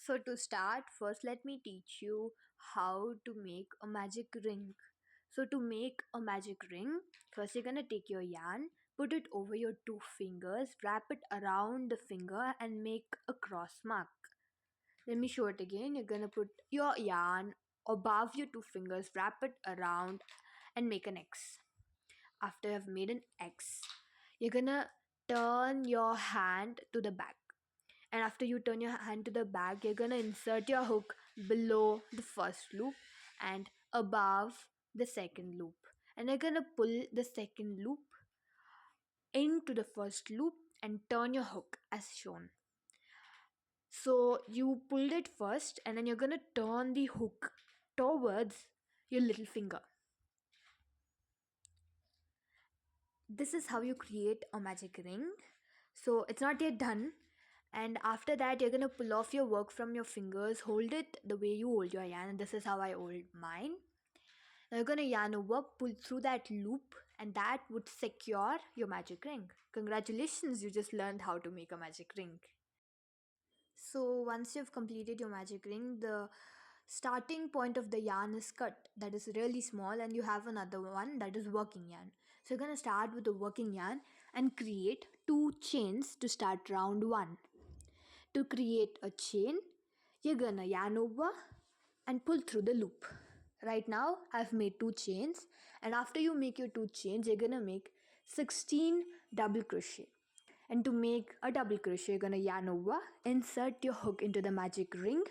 So to start, first let me teach you how to make a magic ring. So to make a magic ring, first you're gonna take your yarn, put it over your two fingers, wrap it around the finger and make a cross mark. Let me show it again. You're gonna put your yarn above your two fingers, wrap it around and make an X. After you've made an X, you're gonna turn your hand to the back, and after you turn your hand to the back, you're gonna insert your hook below the first loop and above the second loop, and you're gonna pull the second loop into the first loop and turn your hook as shown. So you pulled it first and then you're gonna turn the hook towards your little finger. This is how you create a magic ring. So it's not yet done, and after that you're gonna pull off your work from your fingers, hold it the way you hold your yarn, and this is how I hold mine. Now you're gonna yarn over, pull through that loop, and that would secure your magic ring. Congratulations, you just learned how to make a magic ring. So once you've completed your magic ring, the starting point of the yarn is cut, that is really small, and you have another one that is working yarn. So you're gonna start with the working yarn and create two chains to start round one. To create a chain, you're gonna yarn over and pull through the loop. Right now I've made two chains, and after you make your two chains, you're gonna make 16 double crochet. And to make a double crochet, you're gonna yarn over, insert your hook into the magic ring,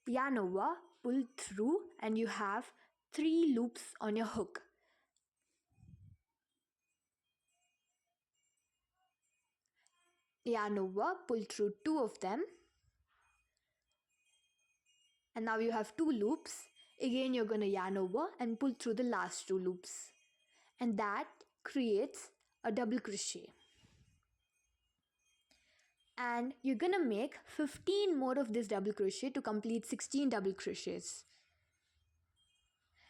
yarn over, pull through, and you have 3 loops on your hook. Yarn over, pull through 2 of them, and now you have 2 loops. Again you're gonna yarn over and pull through the last 2 loops, and that creates a double crochet. And you're gonna make 15 more of this double crochet to complete 16 double crochets.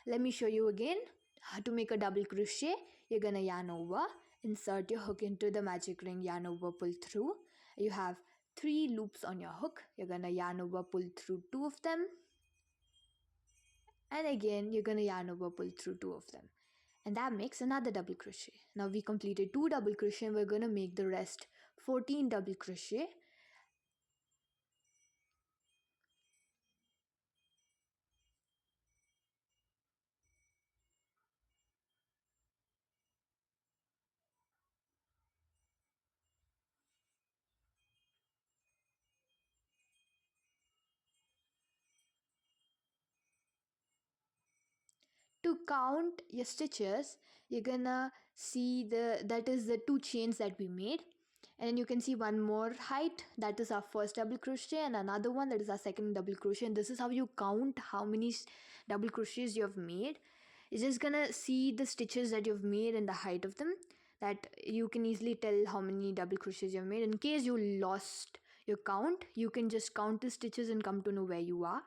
Let me show you again how to make a double crochet. You're gonna yarn over, insert your hook into the magic ring, yarn over, pull through. You have 3 loops on your hook. You're gonna yarn over, pull through 2 of them, and again you're gonna yarn over, pull through 2 of them, and that makes another double crochet. Now we completed 2 double crochet, and we're gonna make the rest 14 double crochet. To count your stitches, you're gonna see that is the 2 chains that we made, and then you can see one more height, that is our first double crochet, and another one, that is our second double crochet. And this is how you count how many double crochets you have made. You're just gonna see the stitches that you've made and the height of them, that you can easily tell how many double crochets you've made. In case you lost your count, you can just count the stitches and come to know where you are.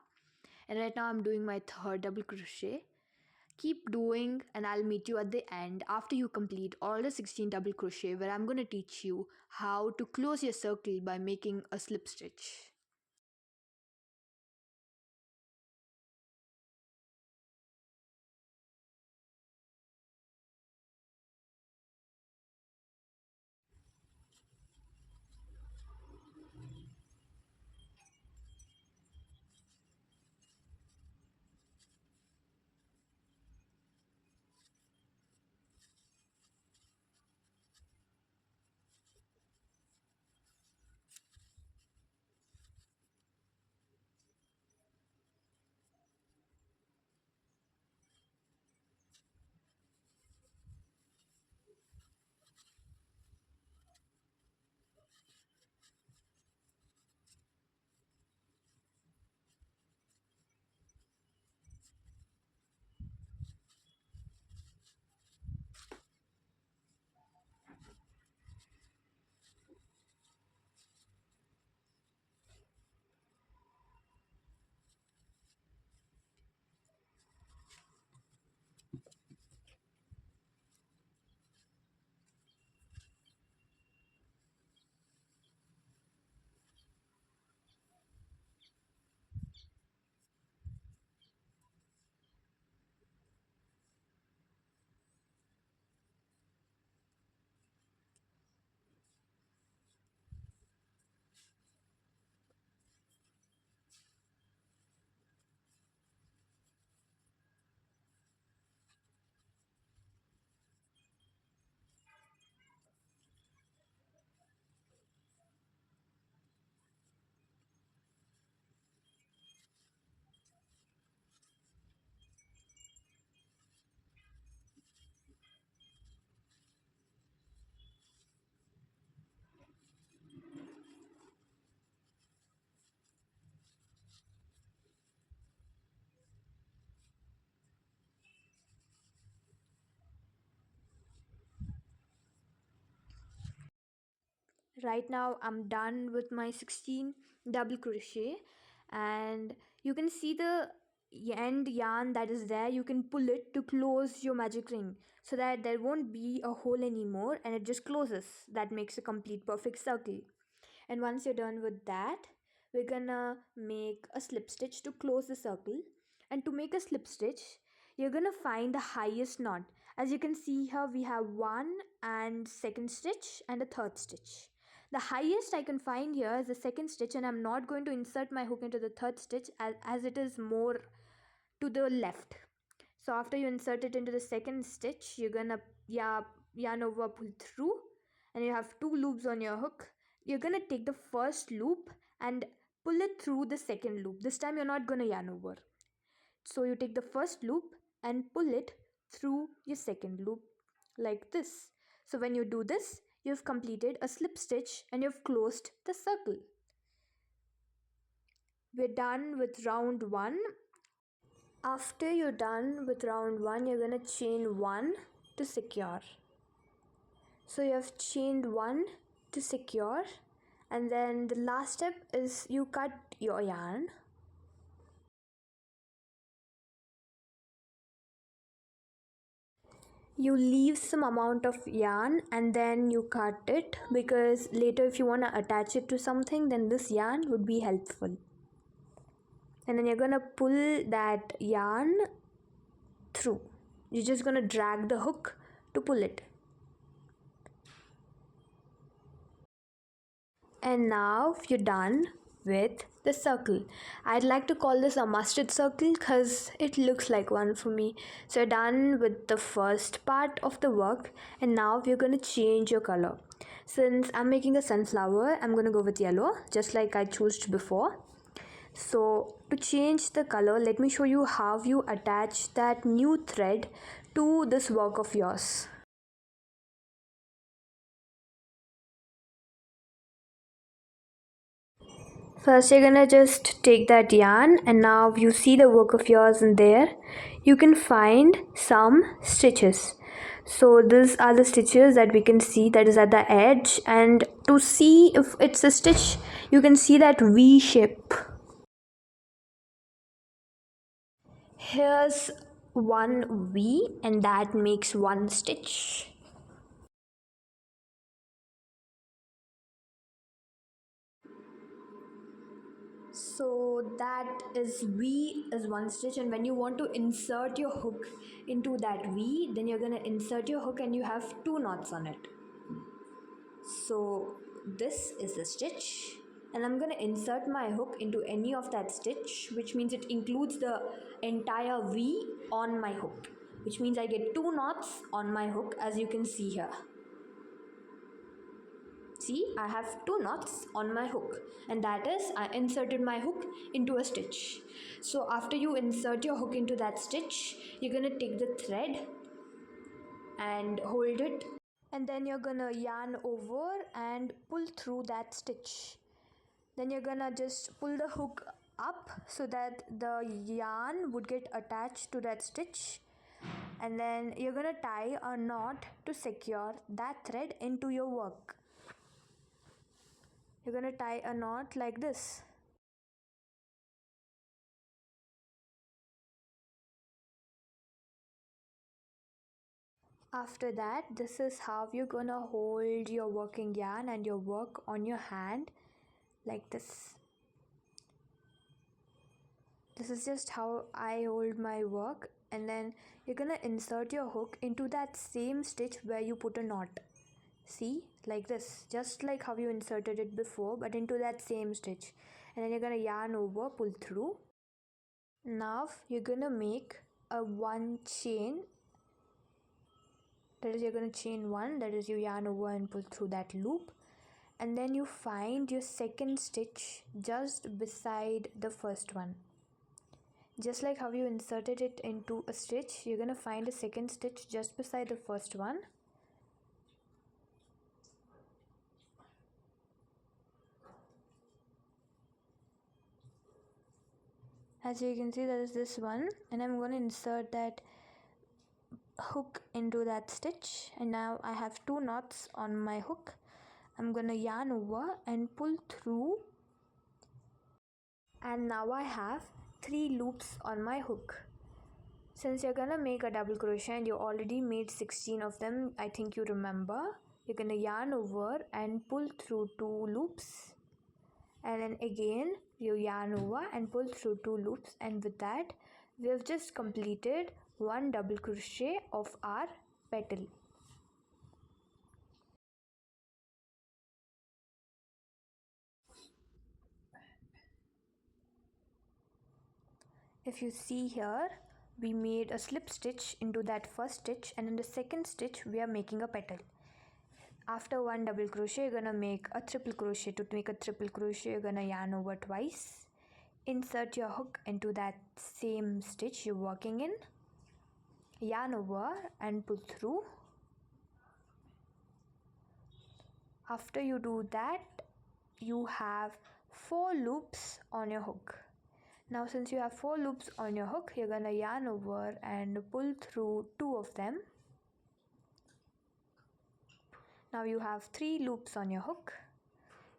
And right now I'm doing my third double crochet. Keep doing, and I'll meet you at the end after you complete all the 16 double crochet, where I'm going to teach you how to close your circle by making a slip stitch. right now I'm done with my 16 double crochet, and you can see the end yarn that is there. You can pull it to close your magic ring so that there won't be a hole anymore, and it just closes. That makes a complete perfect circle. And once you're done with that, we're gonna make a slip stitch to close the circle. And to make a slip stitch, you're gonna find the highest knot. As you can see here, we have one and second stitch and a third stitch. The highest I can find here is the second stitch, and I'm not going to insert my hook into the third stitch as it is more to the left. So after you insert it into the second stitch, you're gonna yarn over, pull through, and you have two loops on your hook. You're gonna take the first loop and pull it through the second loop. This time you're not gonna yarn over. So you take the first loop and pull it through your second loop like this. So when you do this, you've completed a slip stitch and you've closed the circle. We're done with round 1. After you're done with round 1, you're gonna chain 1 to secure. So you have chained 1 to secure, and then the last step is you cut your yarn. You leave some amount of yarn and then you cut it, because later if you want to attach it to something, then this yarn would be helpful. And then you're gonna pull that yarn through. You're just gonna drag the hook to pull it. And now you're done with the circle. I'd like to call this a mustard circle because it looks like one for me. So you're done with the first part of the work, and now we're going to change your color. Since I'm making a sunflower, I'm going to go with yellow, just like I chose before. So to change the color, let me show you how you attach that new thread to this work of yours. First, you're gonna just take that yarn, and now you see the work of yours in there. You can find some stitches. So these are the stitches that we can see that is at the edge, and to see if it's a stitch, you can see that V shape. Here's one V, and that makes one stitch. So that is V is one stitch, and when you want to insert your hook into that V, then you're gonna insert your hook and you have two knots on it. So this is the stitch, and I'm gonna insert my hook into any of that stitch, which means it includes the entire V on my hook, which means I get two knots on my hook, as you can see here. See, I have two knots on my hook, and that is I inserted my hook into a stitch. So after you insert your hook into that stitch, you're gonna take the thread and hold it, and then you're gonna yarn over and pull through that stitch. Then you're gonna just pull the hook up so that the yarn would get attached to that stitch, and then you're gonna tie a knot to secure that thread into your work. You're gonna tie a knot like this. After that, this is how you're gonna hold your working yarn and your work on your hand, like this. This is just how I hold my work, and then you're gonna insert your hook into that same stitch where you put a knot. See, like this, just like how you inserted it before, but into that same stitch. And then you're gonna yarn over, pull through. Now you're gonna make a one chain. That is, you're gonna chain one, that is, you yarn over and pull through that loop, and then you find your second stitch just beside the first one. Just like how you inserted it into a stitch, you're gonna find a second stitch just beside the first one. As you can see, that is this one, and I'm going to insert that hook into that stitch, and now I have two knots on my hook. I'm gonna yarn over and pull through, and now I have 3 loops on my hook. Since you're gonna make a double crochet and you already made 16 of them, I think you remember, you're gonna yarn over and pull through 2 loops, and then again you yarn over and pull through 2 loops, and with that we have just completed 1 double crochet of our petal. If you see here, we made a slip stitch into that first stitch, and in the second stitch we are making a petal. After 1 double crochet, you're gonna make a triple crochet. To make a triple crochet, you're gonna yarn over twice, insert your hook into that same stitch you're working in, yarn over and pull through. After you do that, you have 4 loops on your hook. Now since you have 4 loops on your hook, you're gonna yarn over and pull through 2 of them. Now you have 3 loops on your hook.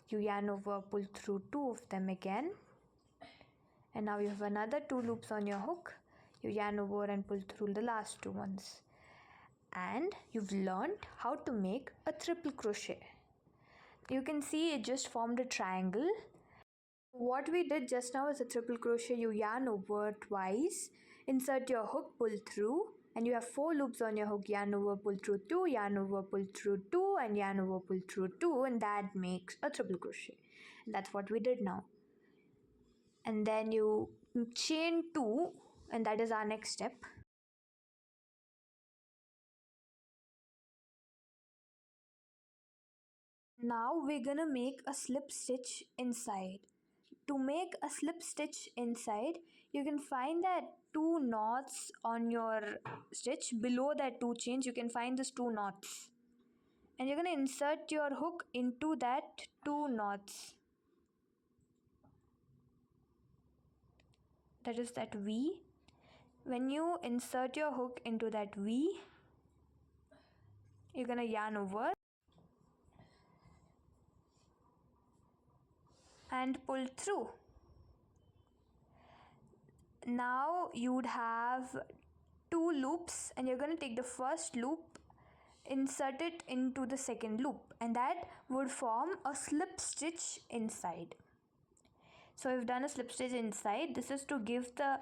You yarn over, pull through 2 of them again, and now you have another 2 loops on your hook. You yarn over and pull through the last 2 ones, and you've learned how to make a triple crochet. You can see it just formed a triangle. What we did just now is a triple crochet. You yarn over twice, insert your hook, pull through, and you have 4 loops on your hook. Yarn over, pull through 2, yarn over, pull through 2, and yarn over, pull through 2, and that makes a triple crochet. And that's what we did now. And then you chain 2, and that is our next step. Now we're gonna make a slip stitch inside. To make a slip stitch inside, you can find that 2 knots on your stitch. Below that 2 chains, you can find these 2 knots, and you're going to insert your hook into that 2 knots. That is that V. When you insert your hook into that V, you're going to yarn over and pull through. Now you would have 2 loops, and you're going to take the first loop, insert it into the second loop, and that would form a slip stitch inside. So we've done a slip stitch inside. This is to give the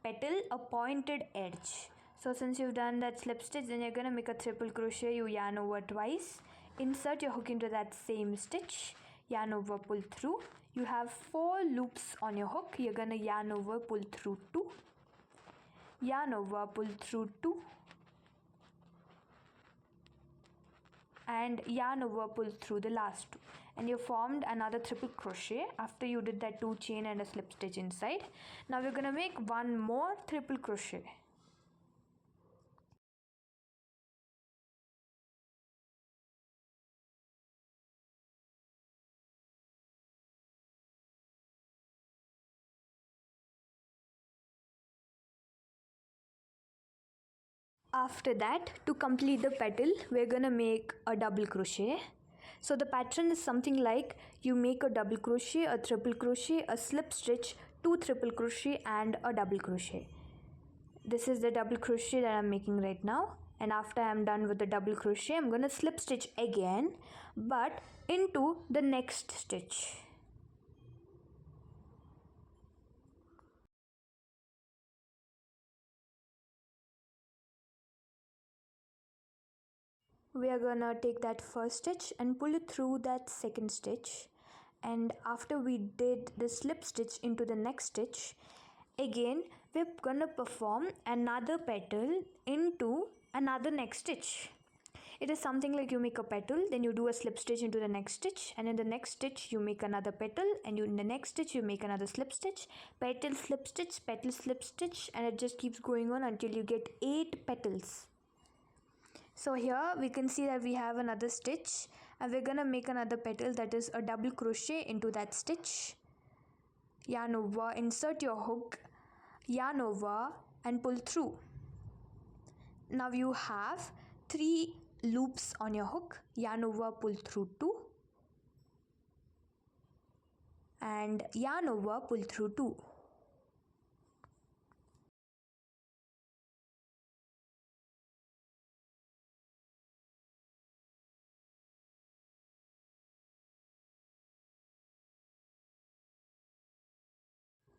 petal a pointed edge. So since you've done that slip stitch, then you're going to make a triple crochet. You yarn over twice, insert your hook into that same stitch, yarn over, pull through. You have 4 loops on your hook. You're going to yarn over, pull through 2, yarn over, pull through 2, and yarn over, pull through the last 2, and you formed another triple crochet after you did that 2 chain and a slip stitch inside. Now we're going to make 1 more triple crochet. After that, to complete the petal, we're gonna make a double crochet. So the pattern is something like you make a double crochet, a triple crochet, a slip stitch, 2 triple crochet, and a double crochet. This is the double crochet that I'm making right now, and after I'm done with the double crochet, I'm gonna slip stitch again, but into the next stitch. We are gonna take that first stitch and pull it through that second stitch, and after we did the slip stitch into the next stitch, again we're gonna perform another petal into another next stitch. It is something like you make a petal, then you do a slip stitch into the next stitch, and in the next stitch you make another petal, and in the next stitch you make another slip stitch, petal, slip stitch, petal, slip stitch, and it just keeps going on until you get 8 petals. So here we can see that we have another stitch, and we're gonna make another petal, that is a double crochet into that stitch, yarn over, insert your hook, yarn over and pull through. Now you have 3 loops on your hook, yarn over, pull through 2, and yarn over, pull through 2.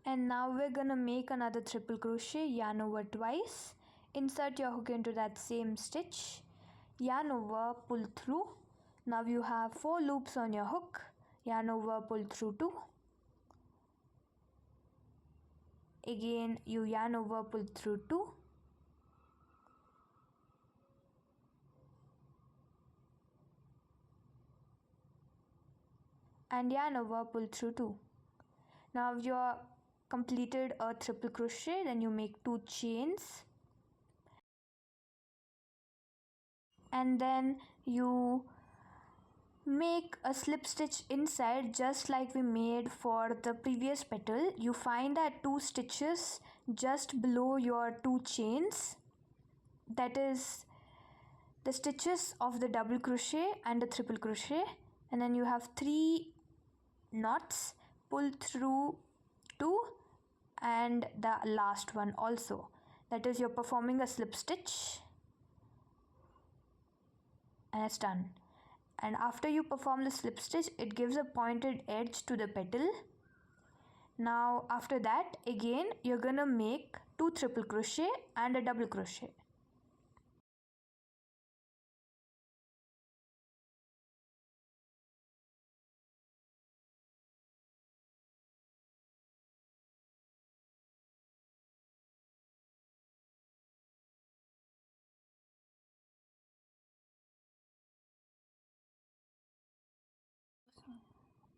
And now we're gonna make another triple crochet, yarn over twice, insert your hook into that same stitch, yarn over, pull through. Now you have 4 loops on your hook, yarn over, pull through 2. Again you yarn over, pull through 2. And yarn over, pull through 2. Now you're completed a triple crochet, then you make 2 chains, and then you make a slip stitch inside just like we made for the previous petal. You find that 2 stitches just below your 2 chains, that is the stitches of the double crochet and the triple crochet, and then you have 3 knots, pull through 2 and the last one also, that is you're performing a slip stitch, and it's done. And after you perform the slip stitch, it gives a pointed edge to the petal. Now after that again you're gonna make 2 triple crochet and a double crochet.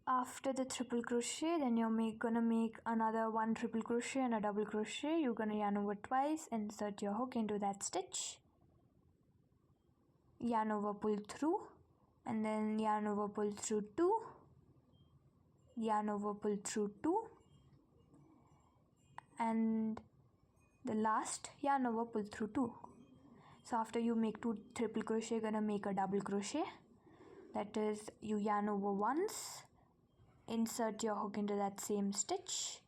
After the triple crochet, then you're gonna make another 1 triple crochet and a double crochet. You're gonna yarn over twice, insert your hook into that stitch, yarn over, pull through, and then yarn over, pull through 2, yarn over, pull through 2, and the last yarn over, pull through 2. So after you make 2 triple crochet, you're gonna make a double crochet, that is you yarn over once, insert your hook into that same stitch,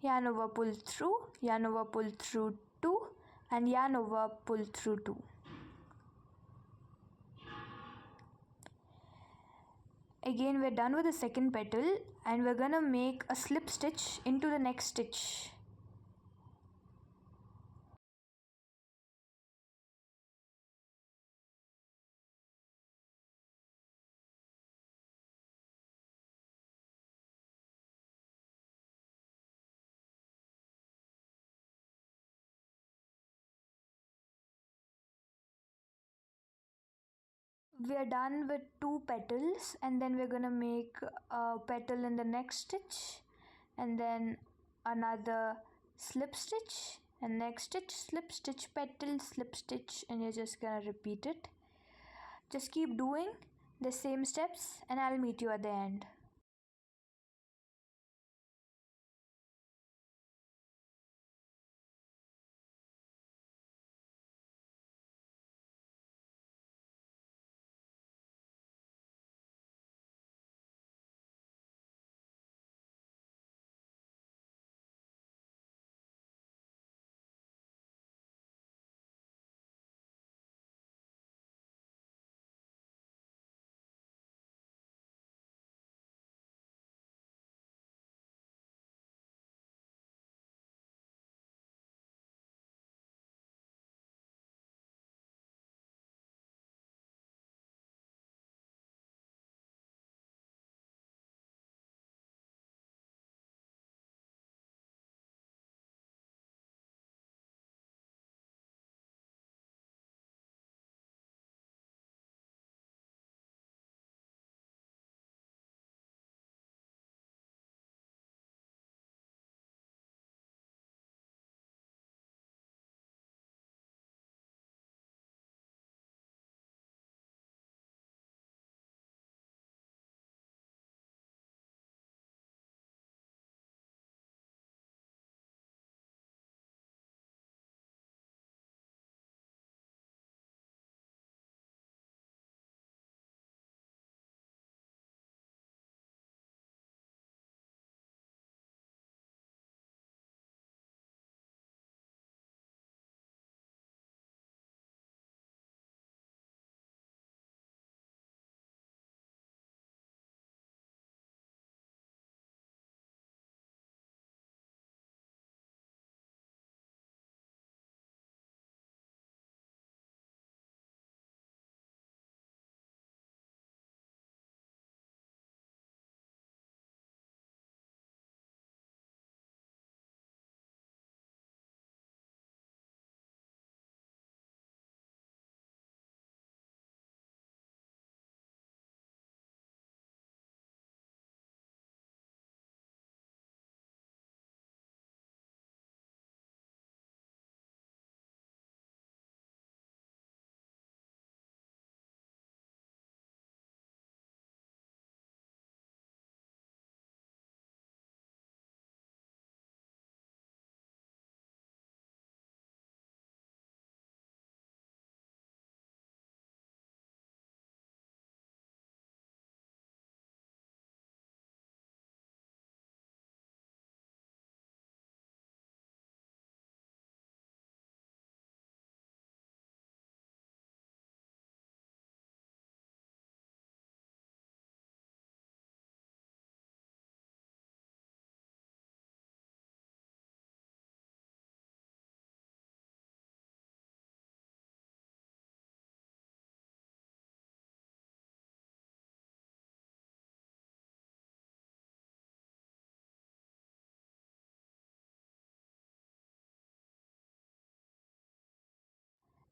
yarn over, pull through, yarn over, pull through 2, and yarn over, pull through 2. Again we're done with the second petal, and we're gonna make a slip stitch into the next stitch. We are done with 2 petals, and then we're gonna make a petal in the next stitch, and then another slip stitch, and next stitch, slip stitch, petal, slip stitch, and you're just gonna repeat it. Just keep doing the same steps, and I'll meet you at the end.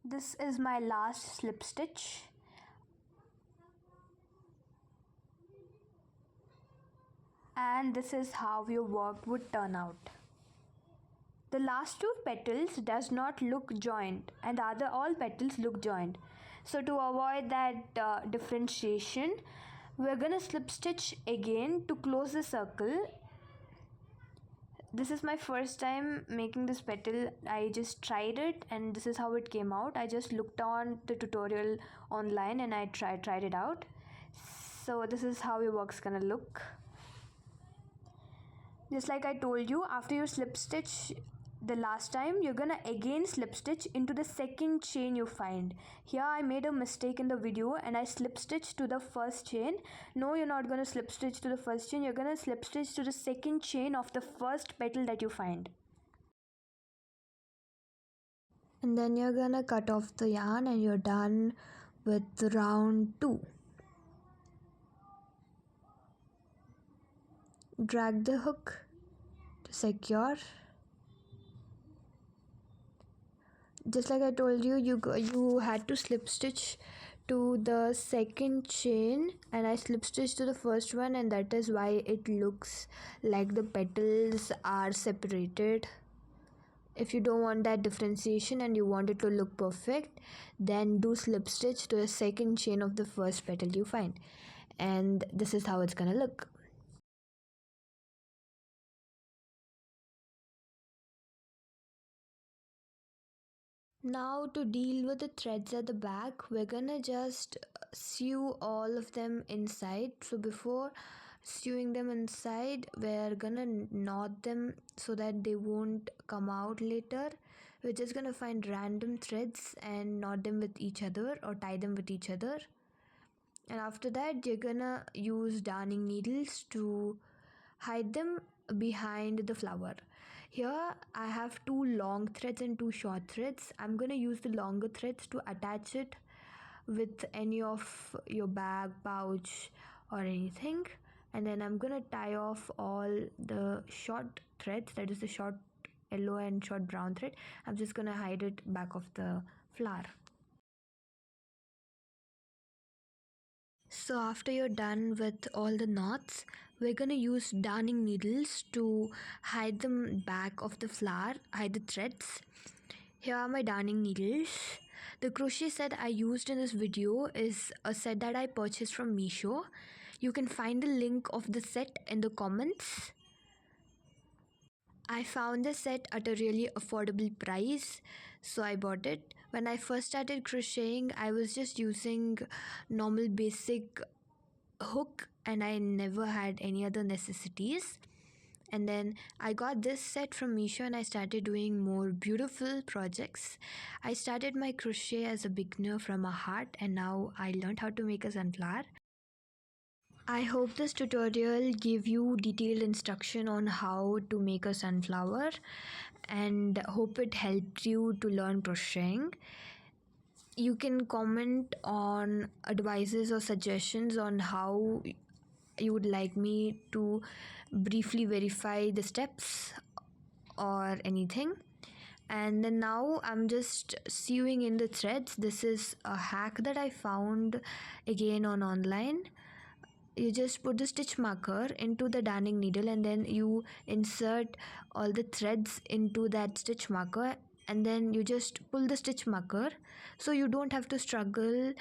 This is my last slip stitch. And this is how your work would turn out. The last two petals does not look joined and the other all petals look joined. So to avoid that differentiation, we're gonna slip stitch again to close the circle. This is my first time making this petal. I just tried it and this is how it came out. I just looked on the tutorial online and I tried it out. So this is how your work's gonna look. Just like I told you, after you slip stitch the last time, you're gonna again slip stitch into the second chain you find. Here I made a mistake in the video and I slip stitched to the first chain. No, you're not gonna slip stitch to the first chain, you're gonna slip stitch to the second chain of the first petal that you find. And then you're gonna cut off the yarn and you're done with round 2. Drag the hook to secure. Just like I told you, you had to slip stitch to the second chain and I slip stitched to the first one, and that is why it looks like the petals are separated. If you don't want that differentiation and you want it to look perfect, then do slip stitch to the second chain of the first petal you find, and this is how it's gonna look. Now to deal with the threads at the back, we're gonna just sew all of them inside. So before sewing them inside, we're gonna knot them so that they won't come out later. We're just gonna find random threads and knot them with each other or tie them with each other. And after that, you're gonna use darning needles to hide them behind the flower. Here I have 2 long threads and 2 short threads. I'm gonna use the longer threads to attach it with any of your bag, pouch or anything, and then I'm gonna tie off all the short threads, that is the short yellow and short brown thread. I'm just gonna hide it back of the flower. So after you're done with all the knots, we're gonna use darning needles to hide them back of the flower, hide the threads. Here are my darning needles. The crochet set I used in this video is a set that I purchased from Meesho. You can find the link of the set in the comments. I found this set at a really affordable price, so I bought it. When I first started crocheting, I was just using normal basic hook and I never had any other necessities. And then I got this set from Meesho and I started doing more beautiful projects. I started my crochet as a beginner from a heart, and now I learned how to make a sunflower. I hope this tutorial gave you detailed instruction on how to make a sunflower, and hope it helped you to learn crocheting. You can comment on advices or suggestions on how you would like me to briefly verify the steps or anything. And then now I'm just sewing in the threads. This is a hack that I found again on online. You just put the stitch marker into the darning needle and then you insert all the threads into that stitch marker, and then you just pull the stitch marker, so you don't have to struggle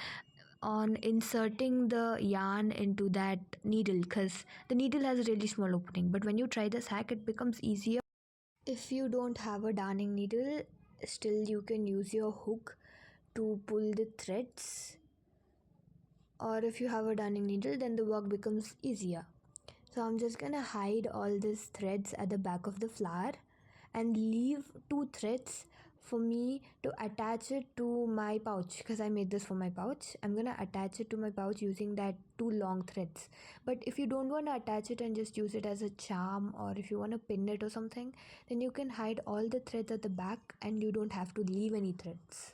on inserting the yarn into that needle, because the needle has a really small opening. But when you try this hack, it becomes easier. If you don't have a darning needle, still you can use your hook to pull the threads, or if you have a darning needle, then the work becomes easier. So I'm just gonna hide all these threads at the back of the flower and leave 2 threads for me to attach it to my pouch, because I made this for my pouch. I'm gonna attach it to my pouch using that 2 long threads. But if you don't want to attach it and just use it as a charm, or if you want to pin it or something, then you can hide all the threads at the back and you don't have to leave any threads.